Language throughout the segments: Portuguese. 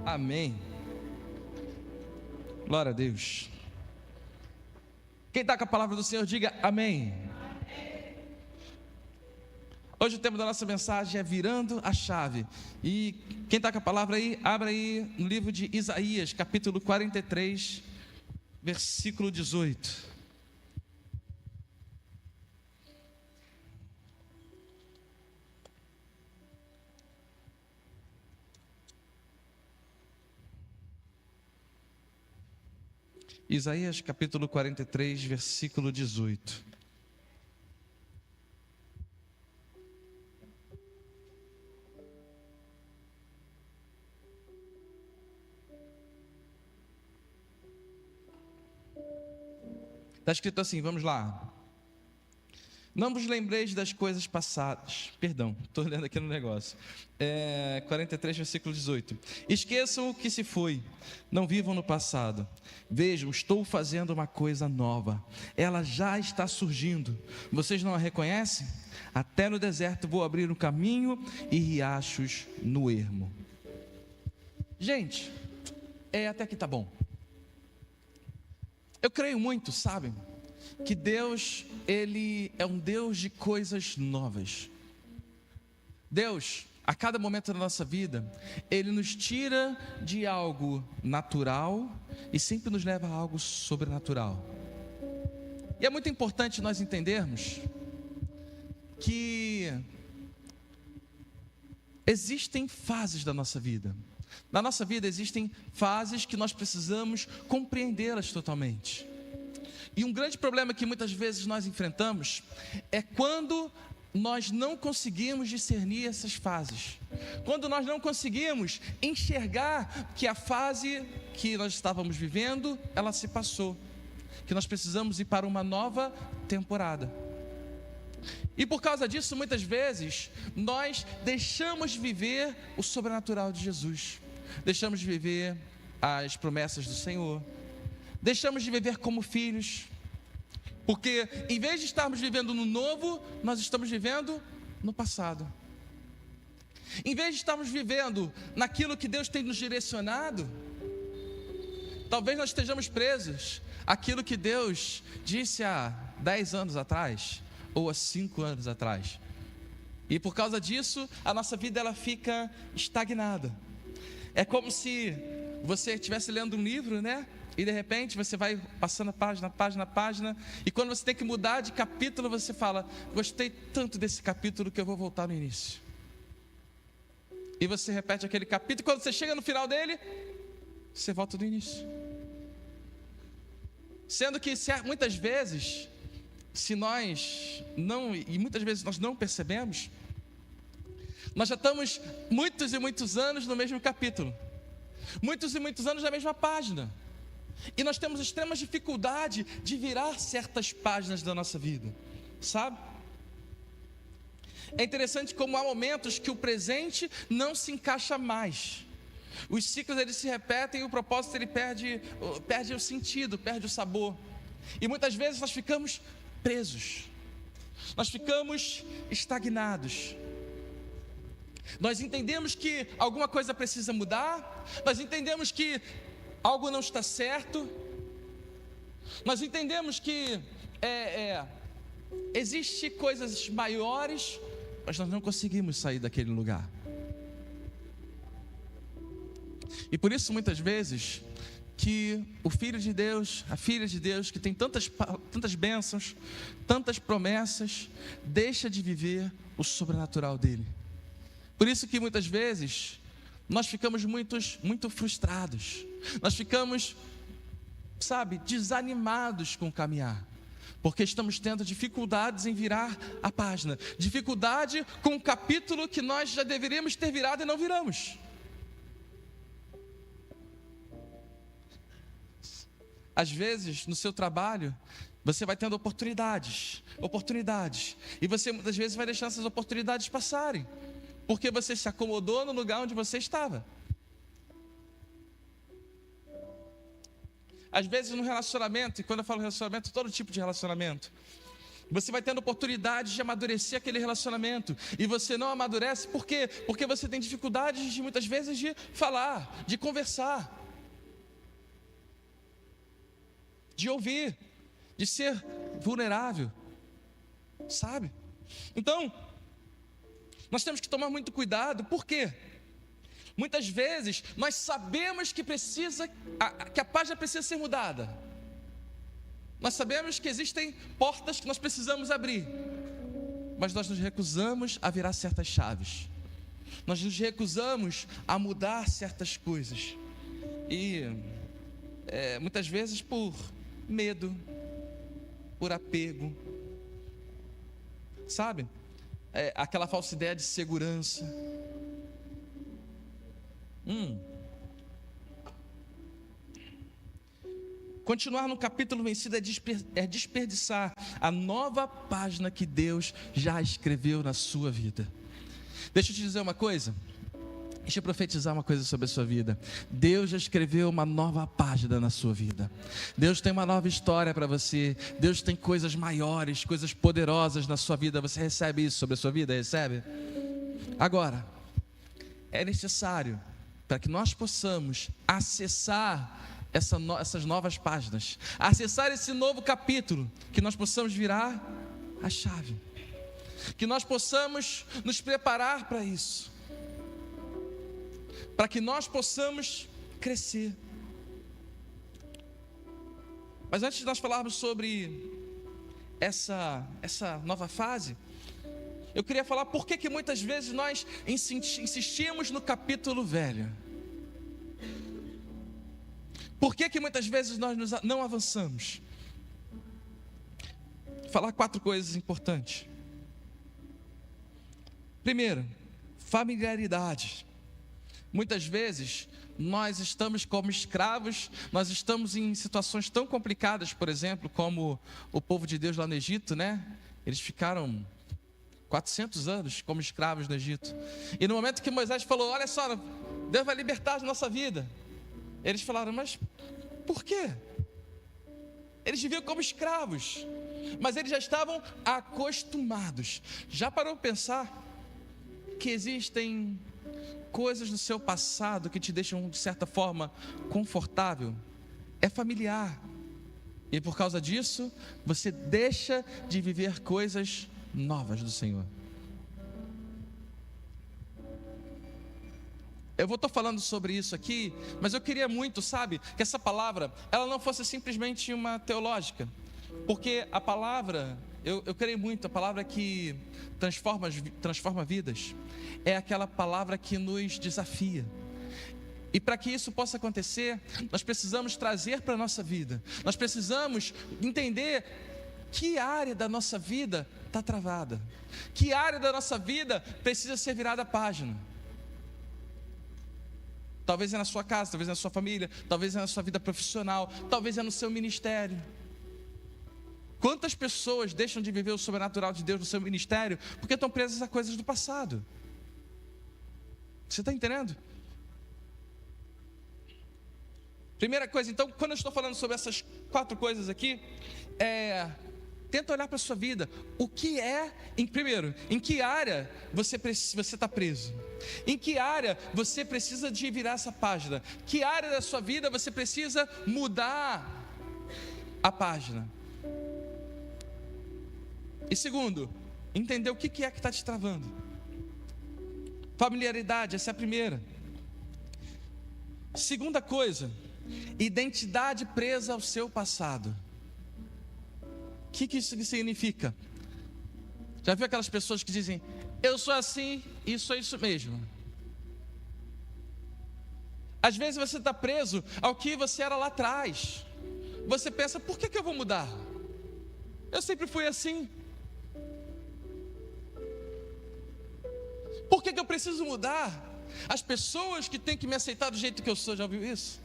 Amém. Glória a Deus. Quem está com a palavra do Senhor, diga amém. Hoje o tema da nossa mensagem é virando a chave. E quem está com a palavra aí, abra aí no livro de Isaías, capítulo 43, versículo 18. Isaías capítulo 43, versículo 18. Está escrito assim, vamos lá. Não vos lembreis das coisas passadas. Perdão, estou lendo aqui no negócio. 43, versículo 18. Esqueçam o que se foi, não vivam no passado. Vejam, estou fazendo uma coisa nova. Ela já está surgindo. Vocês não a reconhecem? Até no deserto vou abrir um caminho e riachos no ermo. Gente, até aqui tá bom. Eu creio muito, sabem, que Deus, Ele é um Deus de coisas novas. Deus, a cada momento da nossa vida, Ele nos tira de algo natural e sempre nos leva a algo sobrenatural. E é muito importante nós entendermos que existem fases da nossa vida. Na nossa vida existem fases que nós precisamos compreendê-las totalmente. E um grande problema que muitas vezes nós enfrentamos é quando nós não conseguimos discernir essas fases. Quando nós não conseguimos enxergar que a fase que nós estávamos vivendo, ela se passou. Que nós precisamos ir para uma nova temporada. E por causa disso, muitas vezes, nós deixamos de viver o sobrenatural de Jesus. Deixamos de viver as promessas do Senhor. Deixamos de viver como filhos. Porque em vez de estarmos vivendo no novo, nós estamos vivendo no passado. Em vez de estarmos vivendo naquilo que Deus tem nos direcionado, talvez nós estejamos presos àquilo que Deus disse há 10 anos atrás, ou há 5 anos atrás. E por causa disso, a nossa vida ela fica estagnada. É como se você estivesse lendo um livro, né? E de repente você vai passando página, e quando você tem que mudar de capítulo, você fala: gostei tanto desse capítulo que eu vou voltar no início. E você repete aquele capítulo, e quando você chega no final dele, você volta do início. Sendo que muitas vezes, muitas vezes nós não percebemos, nós já estamos muitos e muitos anos no mesmo capítulo, muitos e muitos anos na mesma página, e nós temos extrema dificuldade de virar certas páginas da nossa vida, sabe? É interessante como há momentos que o presente não se encaixa mais. Os ciclos eles se repetem e o propósito ele perde o sentido, perde o sabor. E muitas vezes nós ficamos presos, nós ficamos estagnados. Nós entendemos que alguma coisa precisa mudar, nós entendemos que algo não está certo, nós entendemos que existem coisas maiores, mas nós não conseguimos sair daquele lugar. E por isso muitas vezes que o Filho de Deus, a Filha de Deus, que tem tantas bênçãos, tantas promessas, deixa de viver o sobrenatural dele. Por isso que muitas vezes nós ficamos muito frustrados, nós ficamos, desanimados com o caminhar, porque estamos tendo dificuldades em virar a página, dificuldade com um capítulo que nós já deveríamos ter virado e não viramos. Às vezes, no seu trabalho, você vai tendo oportunidades, e você muitas vezes vai deixando essas oportunidades passarem, porque você se acomodou no lugar onde você estava. Às vezes no relacionamento, e quando eu falo relacionamento, todo tipo de relacionamento, Você vai tendo oportunidade de amadurecer aquele relacionamento. E você não amadurece, por quê? Porque você tem dificuldades de muitas vezes de falar, de conversar, de ouvir, de ser vulnerável, sabe? Então, nós temos que tomar muito cuidado, por quê? Muitas vezes nós sabemos que a página precisa ser mudada. Nós sabemos que existem portas que nós precisamos abrir, mas nós nos recusamos a virar certas chaves. Nós nos recusamos a mudar certas coisas. E muitas vezes por medo, por apego, sabe? Aquela falsa ideia de segurança. Continuar no capítulo vencido é desperdiçar a nova página que Deus já escreveu na sua vida. Deixa eu te dizer uma coisa. Deixa eu profetizar uma coisa sobre a sua vida. Deus já escreveu uma nova página na sua vida. Deus tem uma nova história para você. Deus tem coisas maiores, coisas poderosas na sua vida. Você recebe isso sobre a sua vida? Recebe? Agora, é necessário para que nós possamos acessar essas novas páginas, acessar esse novo capítulo, que nós possamos virar a chave, que nós possamos nos preparar para isso, para que nós possamos crescer. Mas antes de nós falarmos sobre essa nova fase, eu queria falar por que muitas vezes nós insistimos no capítulo velho. Por que muitas vezes nós não avançamos? Vou falar 4 coisas importantes. Primeiro, familiaridade. Muitas vezes nós estamos como escravos, nós estamos em situações tão complicadas, por exemplo, como o povo de Deus lá no Egito, né? Eles ficaram 400 anos como escravos no Egito. E no momento que Moisés falou, olha só, Deus vai libertar a nossa vida, eles falaram, mas por quê? Eles viviam como escravos, mas eles já estavam acostumados. Já parou para pensar que existem coisas no seu passado que te deixam de certa forma confortável? É familiar. E por causa disso, você deixa de viver coisas novas do Senhor. Eu estou falando sobre isso aqui, mas eu queria muito, sabe, que essa palavra, ela não fosse simplesmente uma teológica, porque a palavra, eu creio muito, a palavra que transforma vidas, é aquela palavra que nos desafia. E para que isso possa acontecer, nós precisamos trazer para a nossa vida, nós precisamos entender que área da nossa vida está travada, que área da nossa vida precisa ser virada a página. Talvez é na sua casa, talvez é na sua família, talvez é na sua vida profissional, talvez é no seu ministério. Quantas pessoas deixam de viver o sobrenatural de Deus no seu ministério porque estão presas a coisas do passado? Você está entendendo? Primeira coisa, então, quando eu estou falando sobre essas 4 coisas aqui, tenta olhar para a sua vida. O que primeiro, em que área você está preso? Em que área você precisa de virar essa página? Que área da sua vida você precisa mudar a página? E segundo, entender o que é que está te travando. Familiaridade, essa é a primeira. Segunda coisa, identidade presa ao seu passado. O que isso significa? Já viu aquelas pessoas que dizem, eu sou assim e sou isso mesmo? Às vezes você está preso ao que você era lá atrás. Você pensa, por que eu vou mudar? Eu sempre fui assim. Por que eu preciso mudar? As pessoas que têm que me aceitar do jeito que eu sou, já ouviu isso?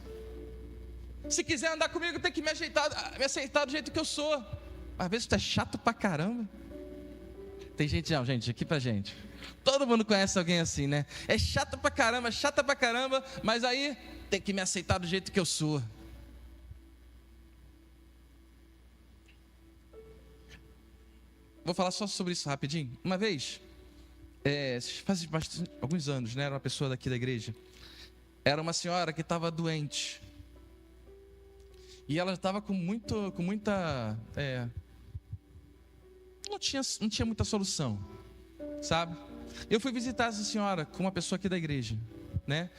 Se quiser andar comigo, tem que me aceitar do jeito que eu sou. Às vezes tu é chato pra caramba. Tem gente, não, gente, aqui pra gente. Todo mundo conhece alguém assim, né? É chato pra caramba, chata pra caramba, mas aí tem que me aceitar do jeito que eu sou. vou falar só sobre isso rapidinho. Uma vez, faz alguns anos, né? Era uma pessoa daqui da igreja. Era uma senhora que estava doente. E ela estava com muita... não tinha muita solução, sabe? Eu fui visitar essa senhora com uma pessoa aqui da igreja, né?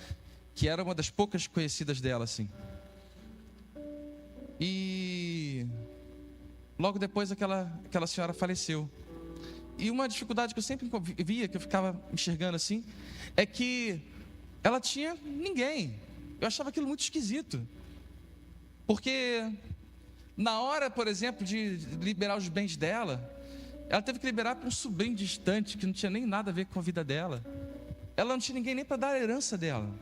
Que era uma das poucas conhecidas dela, assim. E logo depois aquela senhora faleceu. E uma dificuldade que eu sempre via, que eu ficava enxergando assim, é que ela tinha ninguém. Eu achava aquilo muito esquisito. Porque na hora, por exemplo, de liberar os bens dela, ela teve que liberar para um sobrinho distante, que não tinha nem nada a ver com a vida dela. Ela não tinha ninguém nem para dar a herança dela.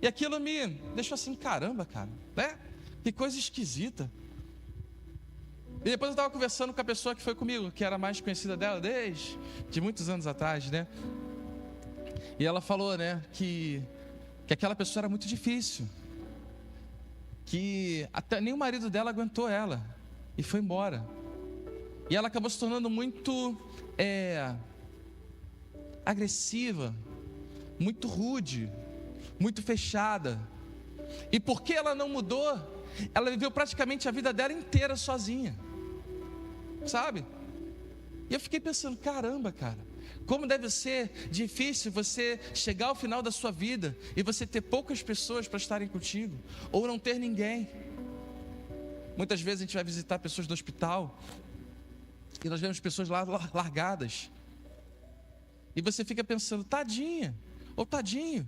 E aquilo me deixou assim, caramba, cara, né? Que coisa esquisita. E depois eu estava conversando com a pessoa que foi comigo, que era mais conhecida dela desde muitos anos atrás, né? E ela falou, né, que aquela pessoa era muito difícil. Que até nem o marido dela aguentou ela e foi embora. E ela acabou se tornando muito agressiva, muito rude, muito fechada. E porque ela não mudou, ela viveu praticamente a vida dela inteira sozinha, sabe? E eu fiquei pensando, caramba, cara, como deve ser difícil você chegar ao final da sua vida e você ter poucas pessoas para estarem contigo, ou não ter ninguém. Muitas vezes a gente vai visitar pessoas do hospital e nós vemos pessoas lá largadas, e você fica pensando, tadinha, ou tadinho.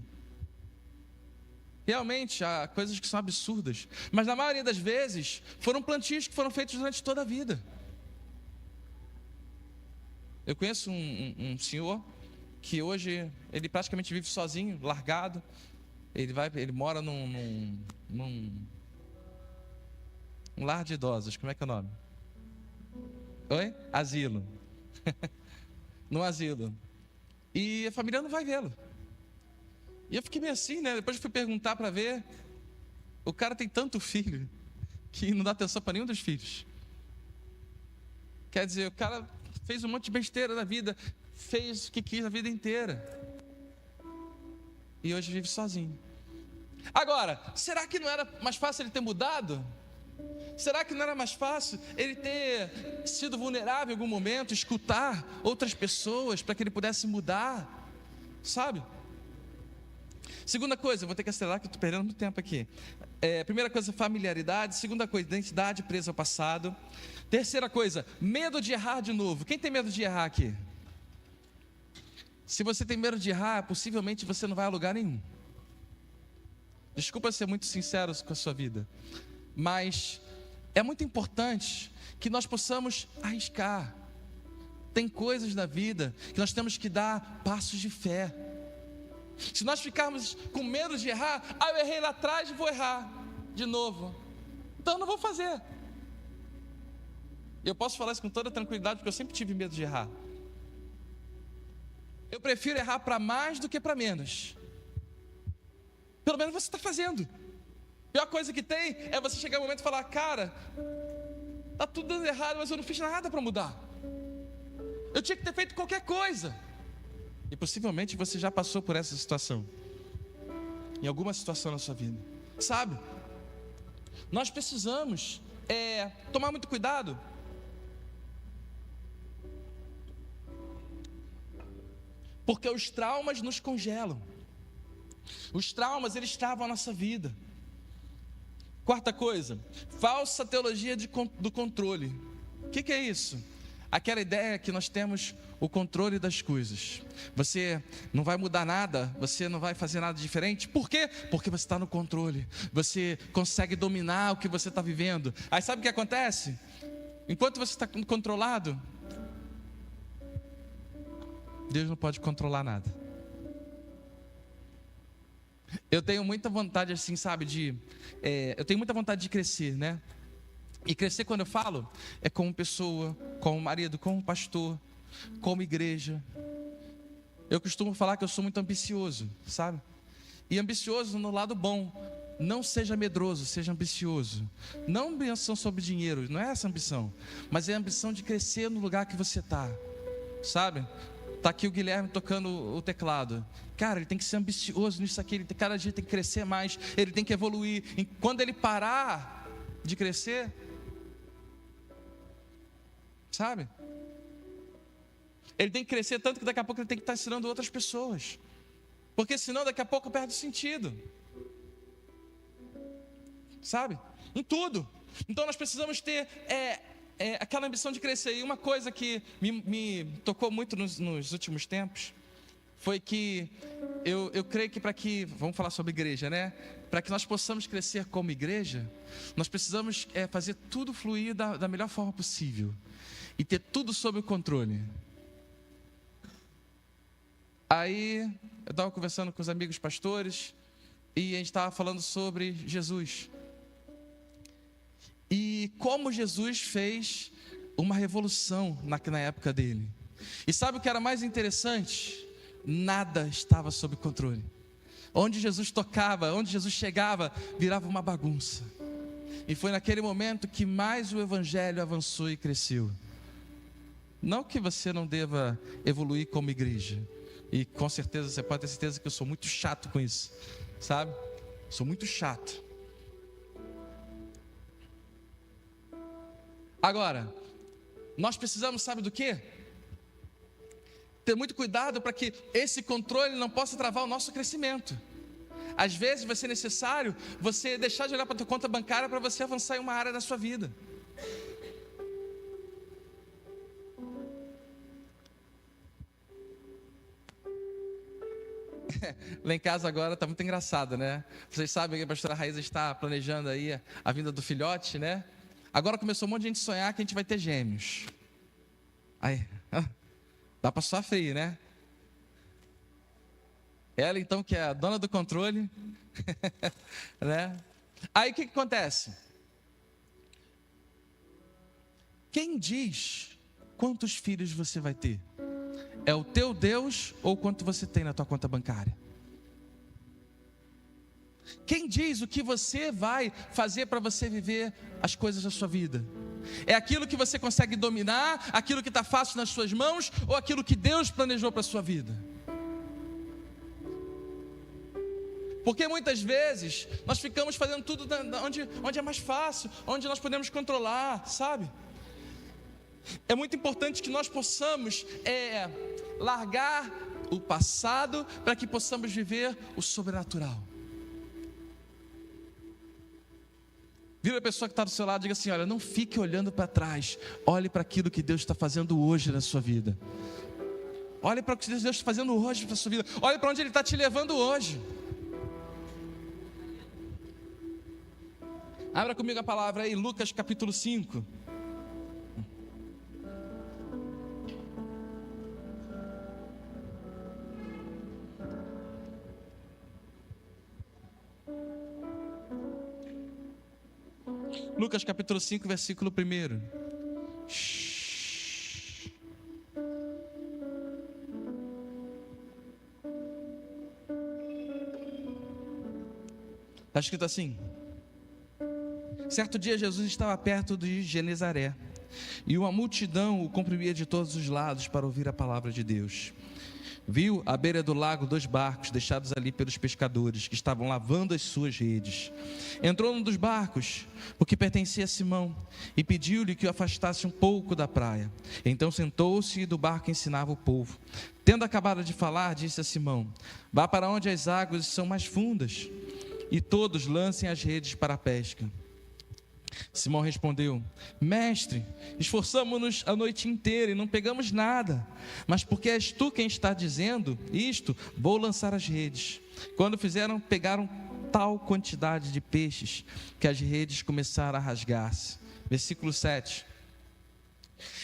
Realmente há coisas que são absurdas, mas na maioria das vezes foram plantios que foram feitos durante toda a vida. Eu conheço um senhor que hoje ele praticamente vive sozinho, largado. Ele mora num lar de idosos. Como é que é o nome? Oi? Asilo. Num asilo. E a família não vai vê-lo. E eu fiquei meio assim, né? Depois eu fui perguntar para ver. O cara tem tanto filho que não dá atenção para nenhum dos filhos. Quer dizer, o cara fez um monte de besteira na vida, fez o que quis a vida inteira, e hoje vive sozinho. Agora, será que não era mais fácil ele ter mudado? Será que não era mais fácil ele ter sido vulnerável em algum momento, escutar outras pessoas para que ele pudesse mudar? Sabe? Segunda coisa, eu vou ter que acelerar que eu estou perdendo muito tempo aqui. Primeira coisa, familiaridade. Segunda coisa, identidade presa ao passado. Terceira coisa, medo de errar de novo. Quem tem medo de errar aqui? Se você tem medo de errar, possivelmente você não vai a lugar nenhum. Desculpa ser muito sincero com a sua vida, mas é muito importante que nós possamos arriscar. Tem coisas na vida que nós temos que dar passos de fé. Se nós ficarmos com medo de errar, eu errei lá atrás e vou errar de novo, então eu não vou fazer. Eu posso falar isso com toda tranquilidade, porque eu sempre tive medo de errar. Eu prefiro errar para mais do que para menos. Pelo menos você está fazendo. A pior coisa que tem é você chegar no momento e falar, cara, está tudo dando errado, mas eu não fiz nada para mudar. Eu tinha que ter feito qualquer coisa. E possivelmente você já passou por essa situação, em alguma situação na sua vida, sabe? Nós precisamos tomar muito cuidado, porque os traumas nos congelam. Os traumas, eles travam a nossa vida. Quarta coisa, falsa teologia do controle. O que é isso? Aquela ideia que nós temos o controle das coisas. Você não vai mudar nada, você não vai fazer nada diferente. Por quê? Porque você está no controle. Você consegue dominar o que você está vivendo. Aí sabe o que acontece? Enquanto você está controlado, Deus não pode controlar nada. Eu tenho muita vontade assim, sabe, eu tenho muita vontade de crescer, né? E crescer, quando eu falo, é como pessoa, como marido, como pastor, como igreja. Eu costumo falar que eu sou muito ambicioso, sabe? E ambicioso no lado bom, não seja medroso, seja ambicioso. Não ambição sobre dinheiro, não é essa a ambição, mas é a ambição de crescer no lugar que você está, sabe? Está aqui o Guilherme tocando o teclado. Cara, ele tem que ser ambicioso nisso aqui, cada dia tem que crescer mais, ele tem que evoluir. E quando ele parar de crescer, sabe? Ele tem que crescer tanto que daqui a pouco ele tem que estar ensinando outras pessoas. Porque senão daqui a pouco perde o sentido. Sabe? Em tudo. Então nós precisamos ter aquela ambição de crescer. E uma coisa que me tocou muito nos últimos tempos foi que eu creio que vamos falar sobre igreja, né? Para que nós possamos crescer como igreja, nós precisamos fazer tudo fluir da melhor forma possível e ter tudo sob o controle. Aí eu estava conversando com os amigos pastores e a gente estava falando sobre Jesus. E como Jesus fez uma revolução na época dele. E sabe o que era mais interessante? Nada estava sob controle. Onde Jesus tocava, onde Jesus chegava, virava uma bagunça. E foi naquele momento que mais o evangelho avançou e cresceu. Não que você não deva evoluir como igreja. E com certeza, você pode ter certeza que eu sou muito chato com isso, sabe? Sou muito chato. Agora, nós precisamos, sabe do quê? Ter muito cuidado para que esse controle não possa travar o nosso crescimento. Às vezes vai ser necessário você deixar de olhar para a tua conta bancária para você avançar em uma área da sua vida. Lá em casa agora está muito engraçado, né? Vocês sabem que a pastora Raíza está planejando aí a vinda do filhote, né? Agora começou um monte de gente sonhar que a gente vai ter gêmeos. Aí, dá para suar frio, né? Ela então, que é a dona do controle, né? Aí o que acontece? Quem diz quantos filhos você vai ter? É o teu Deus ou quanto você tem na tua conta bancária? Quem diz o que você vai fazer para você viver as coisas da sua vida? É aquilo que você consegue dominar, aquilo que está fácil nas suas mãos, ou aquilo que Deus planejou para a sua vida? Porque muitas vezes nós ficamos fazendo tudo onde é mais fácil, onde nós podemos controlar, sabe? É muito importante que nós possamos largar o passado para que possamos viver o sobrenatural. Vira a pessoa que está do seu lado e diga assim: olha, não fique olhando para trás, olhe para aquilo que Deus está fazendo hoje na sua vida. Olhe para o que Deus está fazendo hoje na sua vida. Olhe para onde Ele está te levando hoje. Abra comigo a palavra aí, Lucas capítulo 5. Lucas capítulo 5, versículo 1. Está escrito assim: certo dia Jesus estava perto de Genezaré, e uma multidão o comprimia de todos os lados para ouvir a palavra de Deus. Viu à beira do lago 2 barcos deixados ali pelos pescadores, que estavam lavando as suas redes. Entrou num dos barcos, o que pertencia a Simão, e pediu-lhe que o afastasse um pouco da praia. Então sentou-se e do barco ensinava o povo. Tendo acabado de falar, disse a Simão: vá para onde as águas são mais fundas, e todos lancem as redes para a pesca. Simão respondeu: mestre, esforçamo-nos a noite inteira e não pegamos nada, mas porque és tu quem está dizendo isto, vou lançar as redes. Quando fizeram, pegaram tal quantidade de peixes que as redes começaram a rasgar-se. Versículo 7.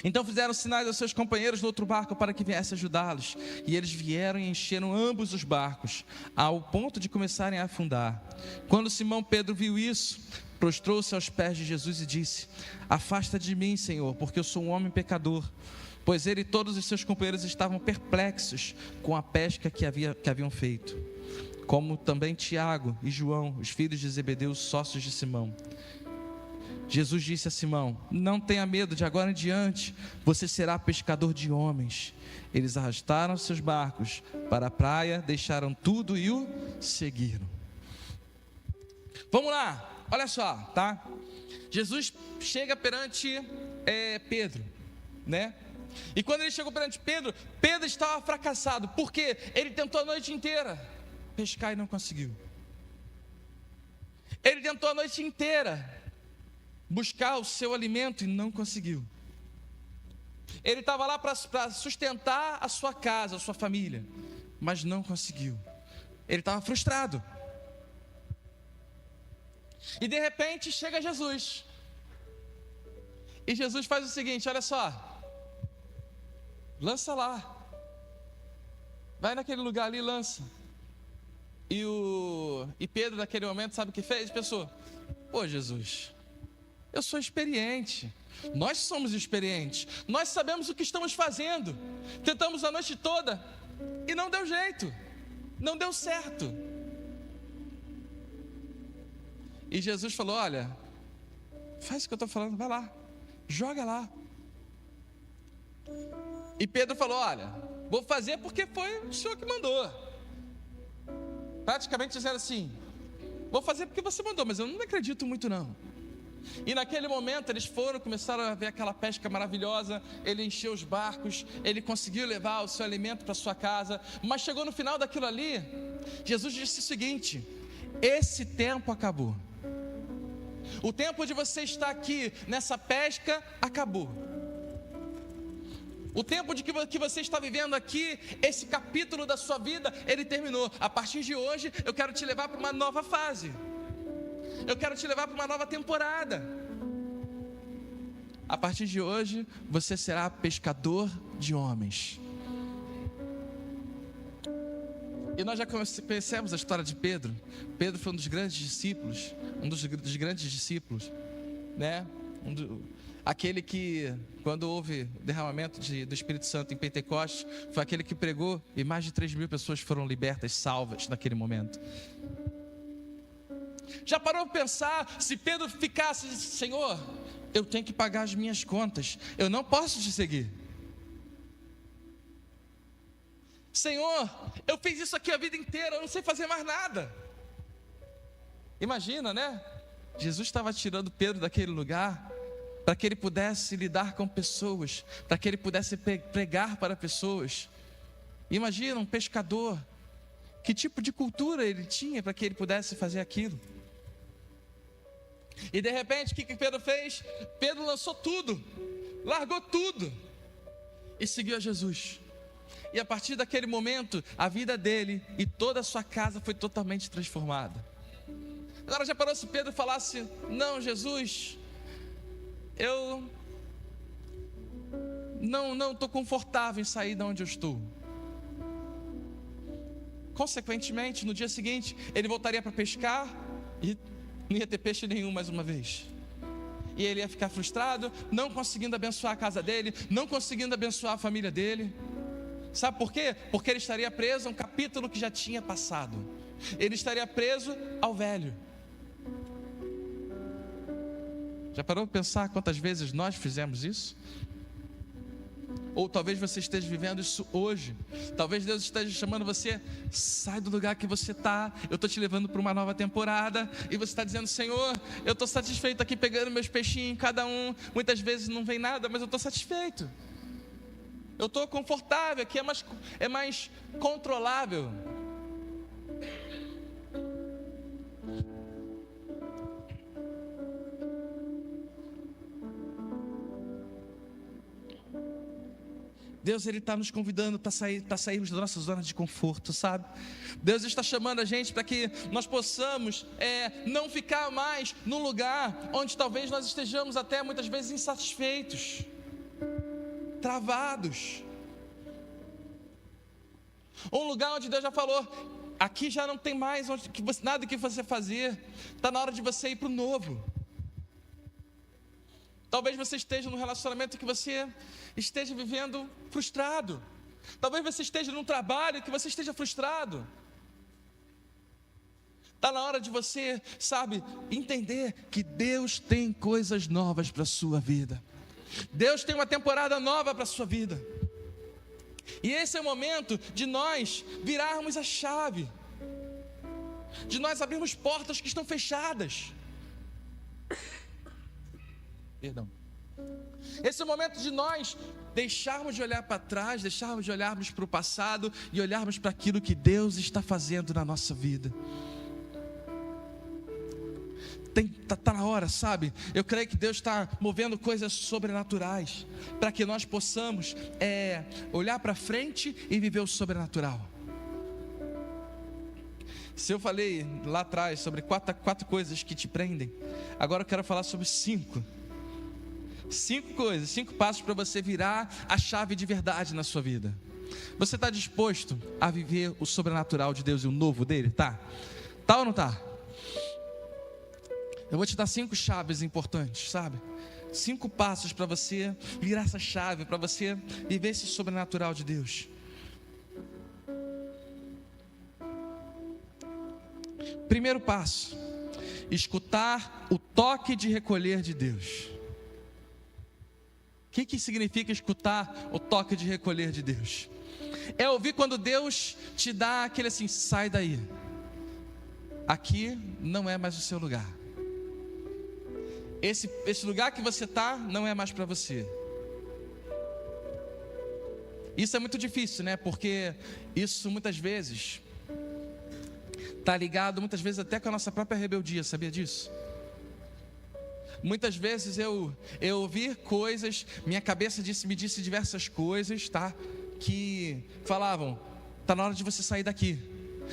Então fizeram sinais aos seus companheiros no outro barco para que viesse ajudá-los, e eles vieram e encheram ambos os barcos, ao ponto de começarem a afundar. Quando Simão Pedro viu isso, prostrou-se aos pés de Jesus e disse: afasta de mim, Senhor, porque eu sou um homem pecador. Pois ele e todos os seus companheiros estavam perplexos com a pesca que haviam feito. como também Tiago e João, os filhos de Zebedeu, sócios de Simão. Jesus disse a Simão: não tenha medo, de agora em diante você será pescador de homens. Eles arrastaram seus barcos para a praia, deixaram tudo e o seguiram. Vamos lá, olha só, tá? Jesus chega perante Pedro, né? E quando ele chegou perante Pedro, Pedro estava fracassado, porque ele tentou a noite inteira pescar e não conseguiu. Ele tentou a noite inteira buscar o seu alimento e não conseguiu. Ele estava lá para sustentar a sua casa, a sua família, mas não conseguiu. Ele estava frustrado. E de repente chega Jesus. E Jesus faz o seguinte: olha só, lança lá, vai naquele lugar ali e lança. E Pedro naquele momento, sabe o que fez? Pensou: pô, Jesus, eu sou experiente, nós somos experientes, nós sabemos o que estamos fazendo, tentamos a noite toda e não deu jeito, não deu certo. E Jesus falou: olha, faz o que eu estou falando, vai lá, joga lá. E Pedro falou: olha, vou fazer porque foi o Senhor que mandou. Praticamente dizendo assim: vou fazer porque você mandou, mas eu não acredito muito não. E naquele momento eles começaram a ver aquela pesca maravilhosa. Ele encheu os barcos, ele conseguiu levar o seu alimento para sua casa. Mas chegou no final daquilo ali, Jesus disse o seguinte: esse tempo acabou. O tempo de você estar aqui nessa pesca acabou. O tempo de que você está vivendo aqui, esse capítulo da sua vida, ele terminou. A partir de hoje eu quero te levar para uma nova fase. Eu quero te levar para uma nova temporada. A partir de hoje você será pescador de homens. E nós já conhecemos a história de Pedro. Pedro foi um dos grandes discípulos, né? Aquele que, quando houve derramamento do Espírito Santo em Pentecostes, foi aquele que pregou e mais de 3.000 pessoas foram libertas, salvas naquele momento. Já parou para pensar, se Pedro ficasse: Senhor, eu tenho que pagar as minhas contas, eu não posso te seguir. Senhor, eu fiz isso aqui a vida inteira, eu não sei fazer mais nada. Imagina, né? Jesus estava tirando Pedro daquele lugar para que ele pudesse lidar com pessoas, para que ele pudesse pregar para pessoas. Imagina um pescador, que tipo de cultura ele tinha para que ele pudesse fazer aquilo. E de repente, o que Pedro fez? Pedro lançou tudo, largou tudo e seguiu a Jesus. E a partir daquele momento, a vida dele e toda a sua casa foi totalmente transformada. Agora já parou se Pedro falasse: não, Jesus, eu não estou confortável em sair de onde eu estou. Consequentemente, no dia seguinte, ele voltaria para pescar e não ia ter peixe nenhum mais uma vez. E ele ia ficar frustrado, não conseguindo abençoar a casa dele, não conseguindo abençoar a família dele. Sabe por quê? Porque ele estaria preso a um capítulo que já tinha passado. Ele estaria preso ao velho. Já parou para pensar quantas vezes nós fizemos isso? Ou talvez você esteja vivendo isso hoje. Talvez Deus esteja chamando você: sai do lugar que você está, eu estou te levando para uma nova temporada. E você está dizendo: Senhor, eu estou satisfeito aqui pegando meus peixinhos, cada um. Muitas vezes não vem nada, mas eu estou satisfeito. Eu estou confortável, aqui é mais controlável. Deus, Ele está nos convidando para sairmos da nossa zona de conforto, sabe? Deus está chamando a gente para que nós possamos não ficar mais num lugar onde talvez nós estejamos até muitas vezes insatisfeitos, travados. Um lugar onde Deus já falou: aqui já não tem mais nada que você fazer, está na hora de você ir para o novo. Talvez você esteja num relacionamento que você esteja vivendo frustrado. Talvez você esteja num trabalho que você esteja frustrado. Está na hora de você, sabe, entender que Deus tem coisas novas para a sua vida. Deus tem uma temporada nova para a sua vida. E esse é o momento de nós virarmos a chave, de nós abrirmos portas que estão fechadas. Perdão. Esse é o momento de nós deixarmos de olhar para trás, deixarmos de olharmos para o passado e olharmos para aquilo que Deus está fazendo na nossa vida. Tá na hora, sabe? Eu creio que Deus está movendo coisas sobrenaturais para que nós possamos olhar para frente e viver o sobrenatural. Se eu falei lá atrás sobre quatro coisas que te prendem, agora eu quero falar sobre 5 coisas, 5 passos para você virar a chave de verdade na sua vida. Você está disposto a viver o sobrenatural de Deus e o novo dele? Tá ou não tá? Eu vou te dar 5 chaves importantes, sabe? 5 passos para você virar essa chave, para você viver esse sobrenatural de Deus. Primeiro passo: escutar o toque de recolher de Deus. O que significa escutar o toque de recolher de Deus? É ouvir quando Deus te dá aquele assim: sai daí, aqui não é mais o seu lugar. Esse lugar que você está não é mais para você. Isso é muito difícil, né? Porque isso muitas vezes está ligado, muitas vezes até com a nossa própria rebeldia, sabia disso? Muitas vezes eu ouvi coisas, minha cabeça me disse diversas coisas, tá? Que falavam: está na hora de você sair daqui,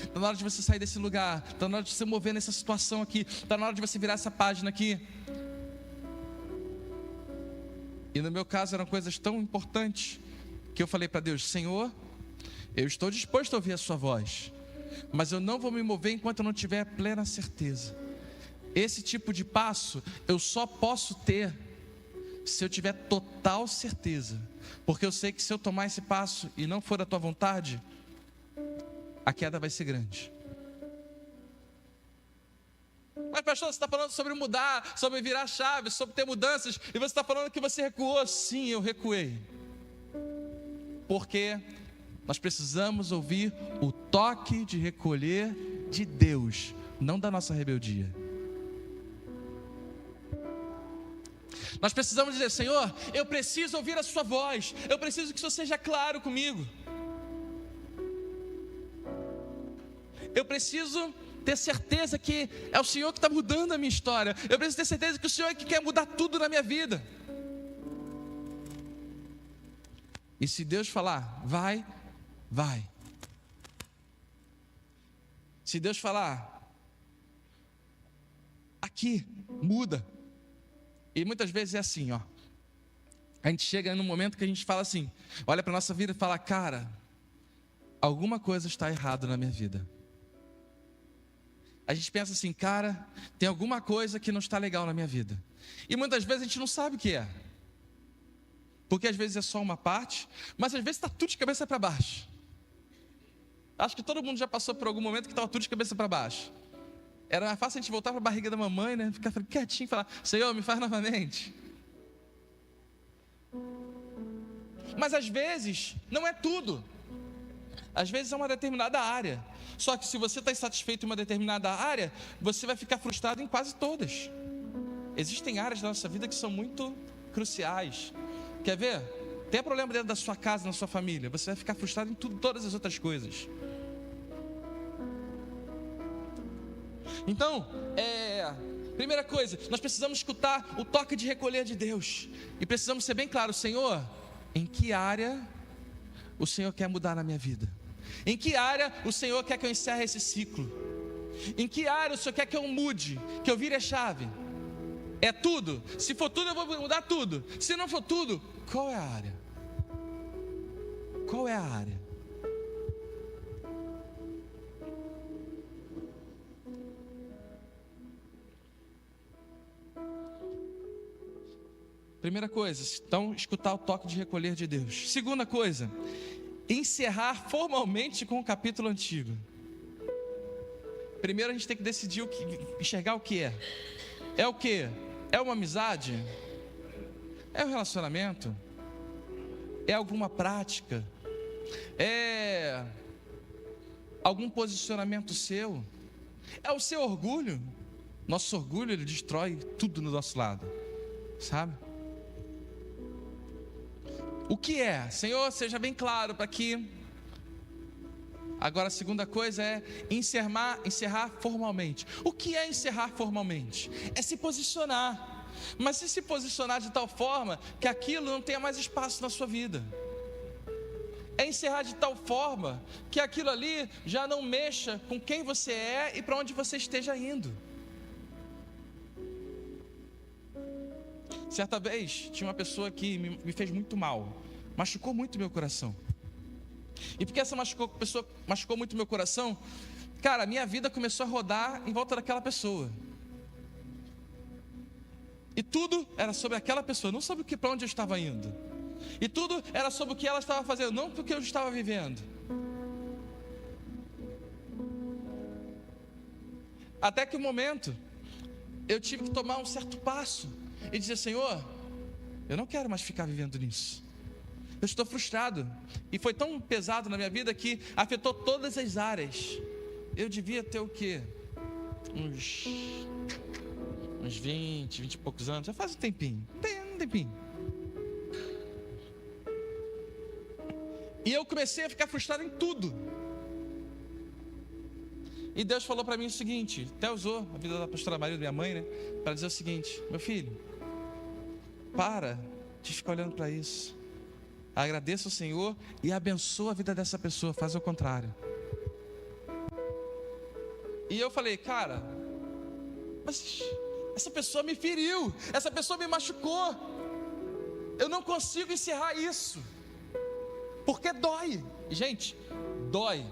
está na hora de você sair desse lugar, está na hora de você mover nessa situação aqui, está na hora de você virar essa página aqui. E no meu caso eram coisas tão importantes que eu falei para Deus: Senhor, eu estou disposto a ouvir a sua voz, mas eu não vou me mover enquanto eu não tiver plena certeza. Esse tipo de passo eu só posso ter se eu tiver total certeza, porque eu sei que se eu tomar esse passo e não for da tua vontade, a queda vai ser grande. Mas pastor, você está falando sobre mudar, sobre virar chave, sobre ter mudanças, e você está falando que você recuou. Sim, eu recuei, porque nós precisamos ouvir o toque de recolher de Deus, não da nossa rebeldia. Nós precisamos dizer: Senhor, eu preciso ouvir a sua voz, eu preciso que o Senhor seja claro comigo, eu preciso ter certeza que é o Senhor que está mudando a minha história, eu preciso ter certeza que o Senhor é que quer mudar tudo na minha vida. E se Deus falar, vai. Se Deus falar, aqui, muda. E muitas vezes é assim, ó. A gente chega num momento que a gente fala assim, olha para a nossa vida e fala: cara, alguma coisa está errada na minha vida. A gente pensa assim: cara, tem alguma coisa que não está legal na minha vida. E muitas vezes a gente não sabe o que é, porque às vezes é só uma parte, mas às vezes está tudo de cabeça para baixo. Acho que todo mundo já passou por algum momento que estava tudo de cabeça para baixo. Era mais fácil a gente voltar para a barriga da mamãe, né? Ficar quietinho e falar: Senhor, me faz novamente. Mas às vezes não é tudo. Às vezes é uma determinada área. Só que se você está insatisfeito em uma determinada área, você vai ficar frustrado em quase todas. Existem áreas da nossa vida que são muito cruciais. Quer ver? Tem problema dentro da sua casa, na sua família, você vai ficar frustrado em todas as outras coisas. Então, primeira coisa, nós precisamos escutar o toque de recolher de Deus. E precisamos ser bem claros: Senhor, em que área o Senhor quer mudar na minha vida? Em que área o Senhor quer que eu encerre esse ciclo? Em que área o Senhor quer que eu mude, que eu vire a chave? É tudo? Se for tudo, eu vou mudar tudo. Se não for tudo, qual é a área? Qual é a área? Primeira coisa, então, escutar o toque de recolher de Deus. Segunda coisa, encerrar formalmente com o capítulo antigo. primeiro a gente tem que decidir enxergar o que é. É o quê? É uma amizade? É um relacionamento? É alguma prática? É algum posicionamento seu? É o seu orgulho? Nosso orgulho, ele destrói tudo do nosso lado, sabe? O que é? Senhor, seja bem claro para que... Agora a segunda coisa é encerrar formalmente. O que é encerrar formalmente? É se posicionar. Mas se posicionar de tal forma que aquilo não tenha mais espaço na sua vida. É encerrar de tal forma que aquilo ali já não mexa com quem você é e para onde você esteja indo. Certa vez, tinha uma pessoa que me fez muito mal, machucou muito meu coração. E porque essa pessoa machucou muito meu coração, cara, a minha vida começou a rodar em volta daquela pessoa. E tudo era sobre aquela pessoa, não sobre para onde eu estava indo. E tudo era sobre o que ela estava fazendo, não porque eu estava vivendo. Até que um momento, eu tive que tomar um certo passo e dizer: Senhor, eu não quero mais ficar vivendo nisso. Eu estou frustrado. E foi tão pesado na minha vida que afetou todas as áreas. Eu devia ter o quê? Uns 20 e poucos anos. Já faz um tempinho. Um tempinho. E eu comecei a ficar frustrado em tudo. E Deus falou para mim o seguinte, até usou a vida da pastora Maria, minha mãe, né, para dizer o seguinte: meu filho, para de ficar olhando para isso. Agradeça ao Senhor e abençoa a vida dessa pessoa, faz o contrário. E eu falei: cara, mas essa pessoa me feriu, essa pessoa me machucou, eu não consigo encerrar isso, porque dói. Gente, dói.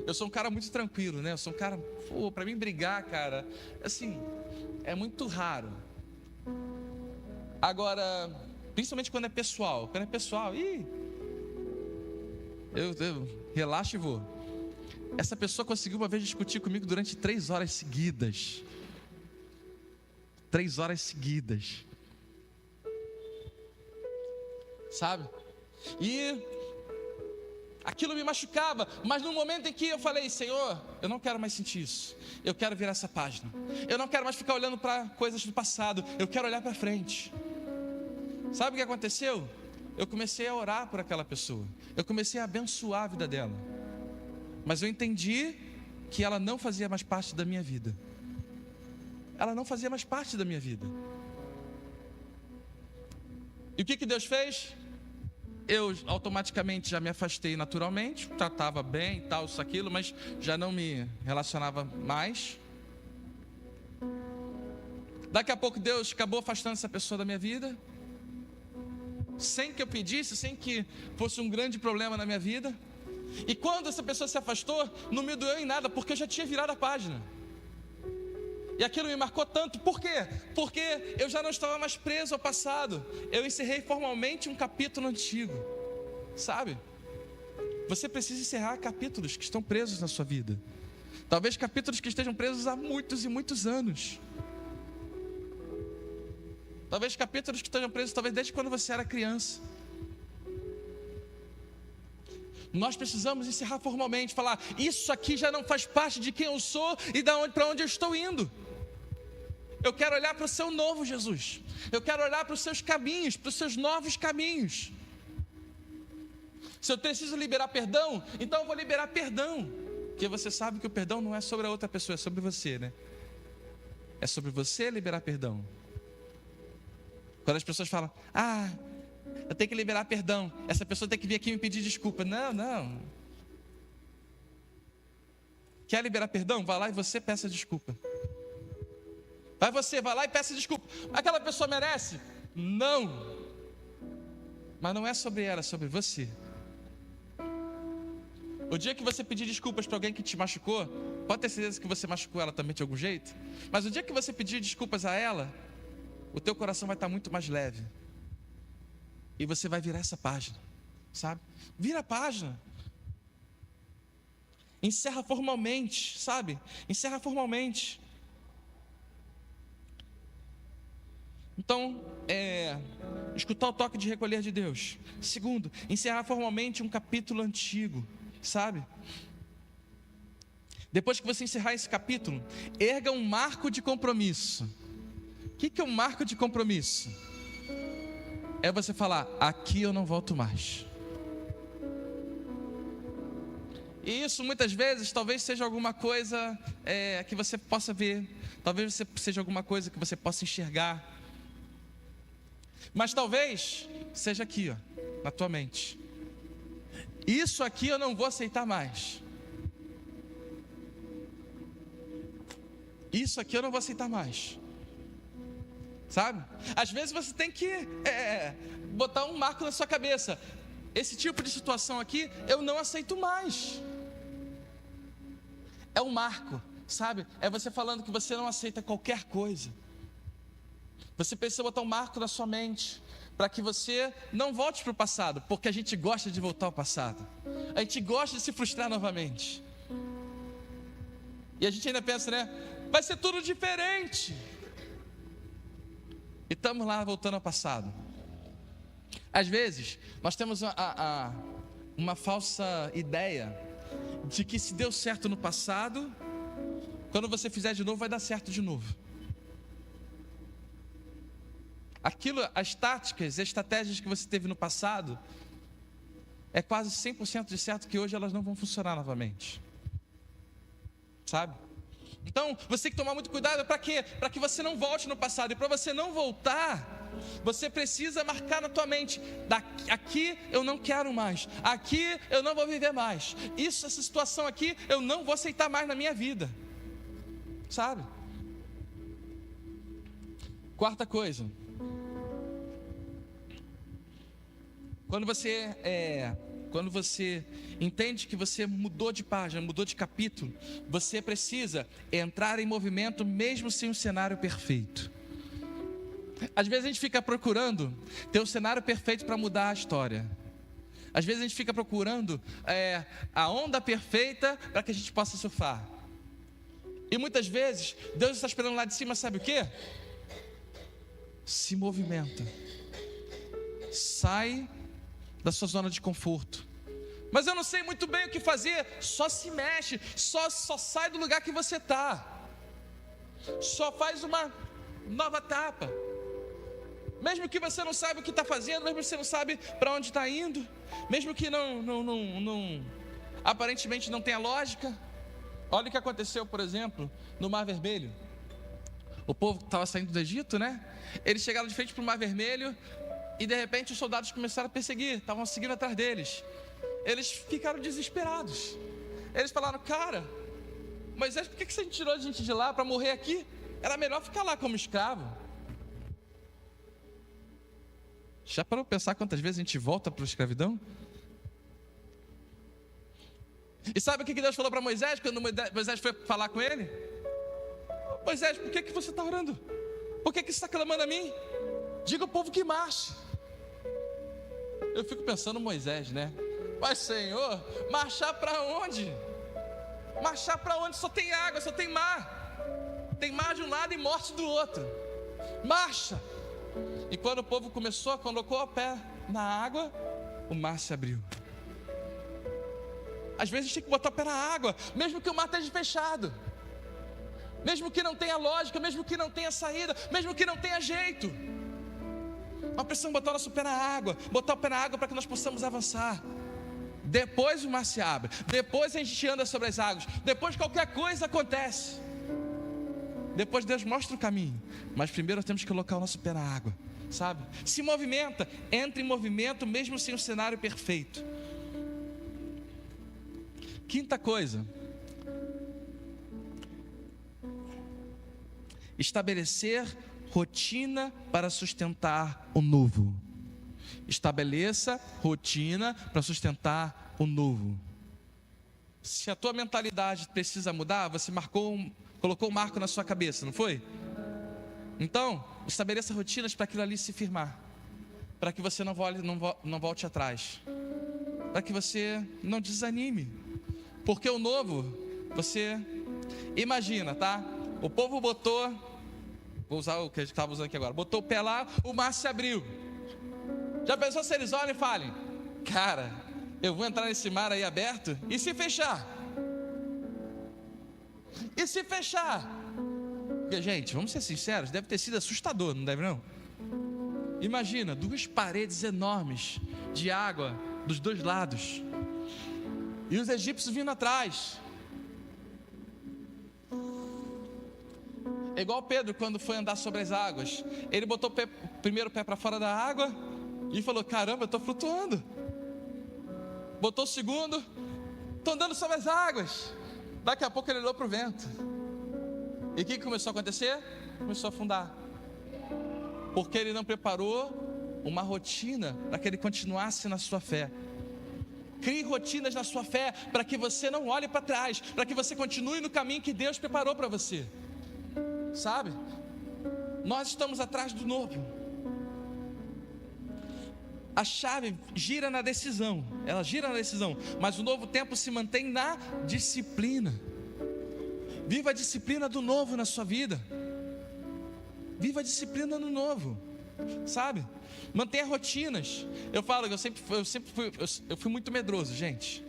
Eu sou um cara muito tranquilo, né? Eu sou um cara, para mim brigar, cara, assim, é muito raro. Agora, principalmente quando é pessoal. Quando é pessoal, eu relaxo e vou. Essa pessoa conseguiu uma vez discutir comigo durante 3 horas seguidas. 3 horas seguidas. Sabe? E aquilo me machucava, mas no momento em que eu falei: Senhor, eu não quero mais sentir isso, eu quero virar essa página, eu não quero mais ficar olhando para coisas do passado, eu quero olhar para frente. Sabe o que aconteceu? Eu comecei a orar por aquela pessoa, eu comecei a abençoar a vida dela, mas eu entendi que ela não fazia mais parte da minha vida. Ela não fazia mais parte da minha vida. E o que Deus fez? Eu automaticamente já me afastei naturalmente, tratava bem, tal, isso, aquilo, mas já não me relacionava mais. Daqui a pouco Deus acabou afastando essa pessoa da minha vida, sem que eu pedisse, sem que fosse um grande problema na minha vida. E quando essa pessoa se afastou, não me doeu em nada, porque eu já tinha virado a página. E aquilo me marcou tanto. Por quê? Porque eu já não estava mais preso ao passado. Eu encerrei formalmente um capítulo antigo. Sabe? Você precisa encerrar capítulos que estão presos na sua vida. Talvez capítulos que estejam presos há muitos e muitos anos. Talvez capítulos que estejam presos desde quando você era criança. Nós precisamos encerrar formalmente, falar: isso aqui já não faz parte de quem eu sou e para onde eu estou indo. Eu quero olhar para o seu novo Jesus. Eu quero olhar para os seus caminhos, para os seus novos caminhos. Se eu preciso liberar perdão, então eu vou liberar perdão. Porque você sabe que o perdão não é sobre a outra pessoa, é sobre você, né? É sobre você liberar perdão. Quando as pessoas falam: eu tenho que liberar perdão, essa pessoa tem que vir aqui me pedir desculpa. Não. Quer liberar perdão? Vai lá e você peça desculpa. Vai lá e peça desculpa. Aquela pessoa merece? Não. Mas não é sobre ela, é sobre você. O dia que você pedir desculpas para alguém que te machucou, pode ter certeza que você machucou ela também de algum jeito. Mas o dia que você pedir desculpas a ela, o teu coração vai estar muito mais leve. E você vai virar essa página, sabe? Vira a página. Encerra formalmente, sabe? Encerra formalmente. Então, escutar o toque de recolher de Deus. Segundo, encerrar formalmente um capítulo antigo, sabe? Depois que você encerrar esse capítulo, erga um marco de compromisso. O que é um marco de compromisso? É você falar: aqui eu não volto mais. E isso muitas vezes talvez seja alguma coisa que você possa ver, talvez seja alguma coisa que você possa enxergar, mas talvez seja aqui, ó, na tua mente: isso aqui eu não vou aceitar mais. Isso aqui eu não vou aceitar mais. Sabe? Às vezes você tem que botar um marco na sua cabeça: esse tipo de situação aqui eu não aceito mais. É um marco, sabe? É você falando que você não aceita qualquer coisa. Você precisa botar um marco na sua mente, para que você não volte para o passado, porque a gente gosta de voltar ao passado. A gente gosta de se frustrar novamente. E a gente ainda pensa, né? Vai ser tudo diferente. E estamos lá voltando ao passado. Às vezes, nós temos uma falsa ideia de que se deu certo no passado, quando você fizer de novo, vai dar certo de novo. As táticas, as estratégias que você teve no passado, é quase 100% de certo que hoje elas não vão funcionar novamente. Sabe? Então, você tem que tomar muito cuidado. Para quê? Para que você não volte no passado. E para você não voltar, você precisa marcar na tua mente: aqui eu não quero mais, aqui eu não vou viver mais, essa situação aqui eu não vou aceitar mais na minha vida. Sabe? Quarta coisa, quando você entende que você mudou de página, mudou de capítulo, você precisa entrar em movimento mesmo sem um cenário perfeito. Às vezes a gente fica procurando ter um cenário perfeito para mudar a história. Às vezes a gente fica procurando a onda perfeita para que a gente possa surfar. E muitas vezes Deus está esperando lá de cima, sabe o quê? Se movimenta. Sai da sua zona de conforto. Mas eu não sei muito bem o que fazer. Só se mexe, só sai do lugar que você está. Só faz uma nova etapa. Mesmo que você não saiba o que está fazendo, mesmo que você não sabe para onde está indo, mesmo que não aparentemente não tenha lógica. Olha o que aconteceu, por exemplo, no Mar Vermelho. O povo estava saindo do Egito, né? Eles chegaram de frente para o Mar Vermelho e de repente os soldados começaram a perseguir, estavam seguindo atrás deles. Eles ficaram desesperados. Eles falaram: cara, Moisés, por que você tirou a gente de lá para morrer aqui? Era melhor ficar lá como escravo. Já parou para pensar quantas vezes a gente volta para a escravidão? E sabe o que Deus falou para Moisés quando Moisés foi falar com ele? Moisés, por que você está orando? Por que você está clamando a mim? Diga ao povo que marche. Eu fico pensando, Moisés, né? Mas Senhor, marchar para onde? Marchar para onde? Só tem água, só tem mar. Tem mar de um lado e morte do outro. Marcha. E quando o povo colocou o pé na água, o mar se abriu. Às vezes a gente tem que botar o pé na água, mesmo que o mar esteja fechado, mesmo que não tenha lógica, mesmo que não tenha saída, mesmo que não tenha jeito. Nós precisamos botar o nosso pé na água, botar o pé na água para que nós possamos avançar. Depois o mar se abre, depois a gente anda sobre as águas, depois qualquer coisa acontece. Depois Deus mostra o caminho, mas primeiro nós temos que colocar o nosso pé na água, sabe? Se movimenta, entra em movimento mesmo sem um cenário perfeito. Quinta coisa, estabelecer rotina para sustentar o novo. Estabeleça rotina para sustentar o novo. Se a tua mentalidade precisa mudar, você colocou um marco na sua cabeça, não foi? Então, estabeleça rotinas para aquilo ali se firmar, para que você não volte atrás, para que você não desanime, Porque o novo, você imagina, tá? O povo botou, vou usar o que a gente estava usando aqui agora, botou o pé lá, o mar se abriu. Já pensou se eles olham e falem: cara, eu vou entrar nesse mar aí aberto, e se fechar? E se fechar? Porque, gente, vamos ser sinceros, deve ter sido assustador, não deve não? Imagina, 2 paredes enormes de água dos 2 lados, e os egípcios vindo atrás. É igual Pedro quando foi andar sobre as águas. Ele botou o primeiro pé para fora da água e falou: caramba, eu estou flutuando. Botou o segundo, estou andando sobre as águas. Daqui a pouco ele olhou para o vento. E o que começou a acontecer? Começou a afundar. Porque ele não preparou uma rotina para que ele continuasse na sua fé. Crie rotinas na sua fé para que você não olhe para trás, para que você continue no caminho que Deus preparou para você. Sabe? Nós estamos atrás do novo. A chave gira na decisão, ela gira na decisão, mas o novo tempo se mantém na disciplina. Viva a disciplina do novo na sua vida. Viva a disciplina no novo, sabe? Mantenha rotinas. Eu falo que eu fui muito medroso, gente.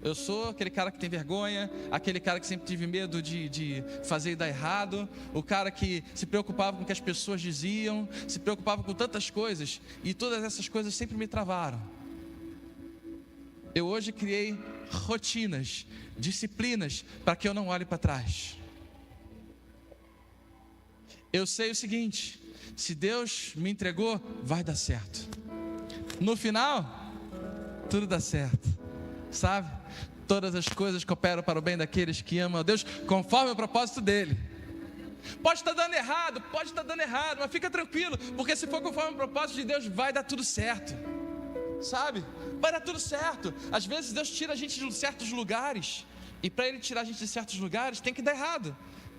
Eu sou aquele cara que tem vergonha, aquele cara que sempre tive medo de fazer e dar errado, o cara que se preocupava com o que as pessoas diziam, se preocupava com tantas coisas, e todas essas coisas sempre me travaram. Eu hoje criei rotinas, disciplinas, para que eu não olhe para trás. Eu sei o seguinte: se Deus me entregou, vai dar certo. No final, tudo dá certo, sabe? Todas as coisas cooperam para o bem daqueles que amam a Deus, conforme o propósito dele. Pode estar dando errado, mas fica tranquilo, porque se for conforme o propósito de Deus, vai dar tudo certo, sabe? Vai dar tudo certo. Às vezes Deus tira a gente de certos lugares, e para Ele tirar a gente de certos lugares, tem que dar errado,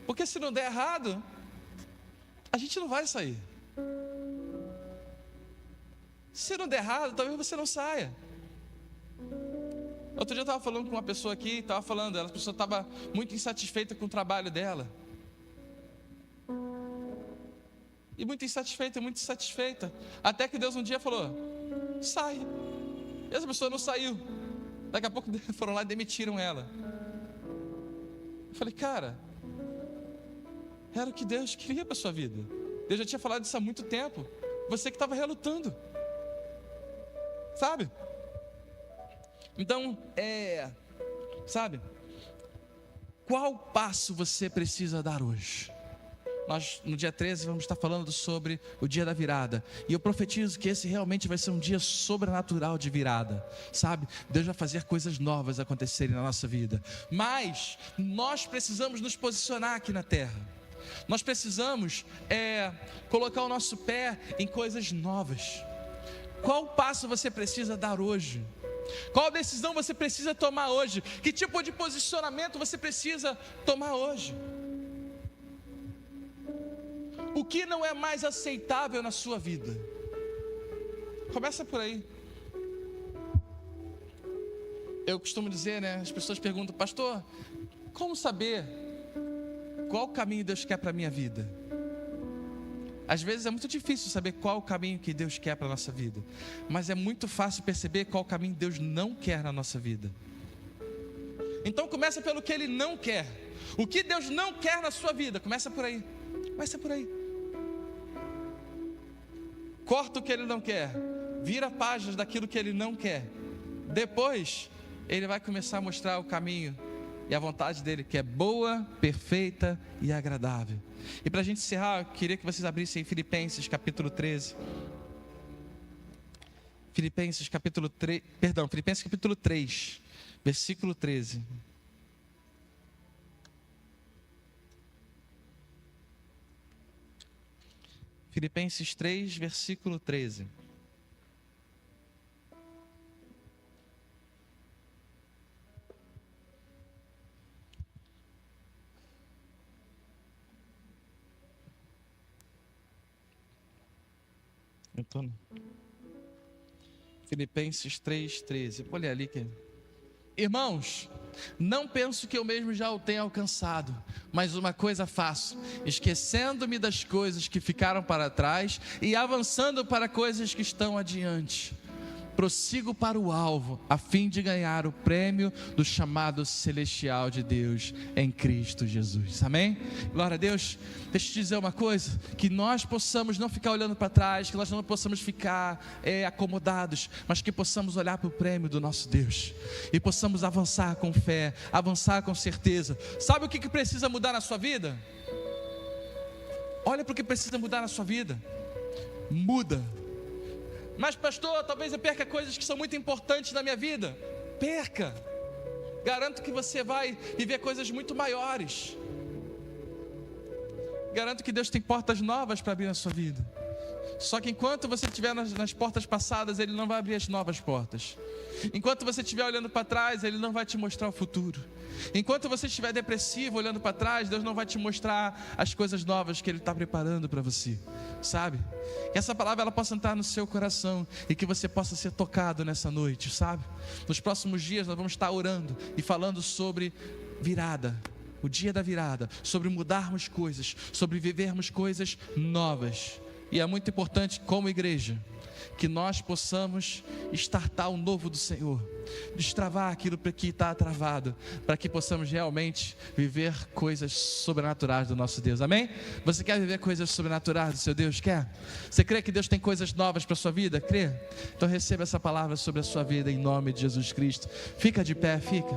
porque se não der errado, a gente não vai sair. Se não der errado, talvez você não saia. Outro dia eu estava falando com uma pessoa aqui, a pessoa estava muito insatisfeita com o trabalho dela. E muito insatisfeita. Até que Deus um dia falou: sai. E essa pessoa não saiu. Daqui a pouco foram lá e demitiram ela. Eu falei: cara, era o que Deus queria para a sua vida. Deus já tinha falado disso há muito tempo. Você que estava relutando, sabe? Então, sabe, qual passo você precisa dar hoje? Nós, no dia 13, vamos estar falando sobre o dia da virada. E eu profetizo que esse realmente vai ser um dia sobrenatural de virada, sabe? Deus vai fazer coisas novas acontecerem na nossa vida. Mas nós precisamos nos posicionar aqui na terra. Nós precisamos colocar o nosso pé em coisas novas. Qual passo você precisa dar hoje? Qual decisão você precisa tomar hoje? Que tipo de posicionamento você precisa tomar hoje? O que não é mais aceitável na sua vida? Começa por aí. Eu costumo dizer, né? As pessoas perguntam: pastor, como saber qual caminho Deus quer para a minha vida? Às vezes é muito difícil saber qual o caminho que Deus quer para a nossa vida, mas é muito fácil perceber qual caminho Deus não quer na nossa vida. Então começa pelo que Ele não quer. O que Deus não quer na sua vida, começa por aí. Corta o que Ele não quer, vira páginas daquilo que Ele não quer. Depois Ele vai começar a mostrar o caminho e a vontade dele, que é boa, perfeita e agradável. E para a gente encerrar, eu queria que vocês abrissem Filipenses capítulo 13. Filipenses capítulo 3, versículo 13. Filipenses 3, versículo 13. Filipenses 3:13. Vou ler ali que... Irmãos, não penso que eu mesmo já o tenha alcançado, mas uma coisa faço, esquecendo-me das coisas que ficaram para trás e avançando para coisas que estão adiante. Prossigo para o alvo, a fim de ganhar o prêmio do chamado celestial de Deus em Cristo Jesus. Amém? Glória a Deus. Deixa eu te dizer uma coisa, que nós possamos não ficar olhando para trás, que nós não possamos ficar acomodados, mas que possamos olhar para o prêmio do nosso Deus e possamos avançar com fé, avançar com certeza. Sabe o que precisa mudar na sua vida? Olha para o que precisa mudar na sua vida. Muda. Mas pastor, talvez eu perca coisas que são muito importantes na minha vida. Perca. Garanto que você vai viver coisas muito maiores. Garanto que Deus tem portas novas para abrir na sua vida. Só que enquanto você estiver nas portas passadas, Ele não vai abrir as novas portas. Enquanto você estiver olhando para trás, Ele não vai te mostrar o futuro. Enquanto você estiver depressivo, olhando para trás, Deus não vai te mostrar as coisas novas que Ele está preparando para você. Sabe? Que essa palavra ela possa entrar no seu coração e que você possa ser tocado nessa noite, sabe? Nos próximos dias nós vamos estar orando e falando sobre virada, o dia da virada, sobre mudarmos coisas, sobre vivermos coisas novas. E é muito importante, como igreja, que nós possamos estartar o novo do Senhor, destravar aquilo que está travado, para que possamos realmente viver coisas sobrenaturais do nosso Deus. Amém? Você quer viver coisas sobrenaturais do seu Deus? Quer? Você crê que Deus tem coisas novas para a sua vida? Crê? Então receba essa palavra sobre a sua vida em nome de Jesus Cristo. Fica de pé, fica.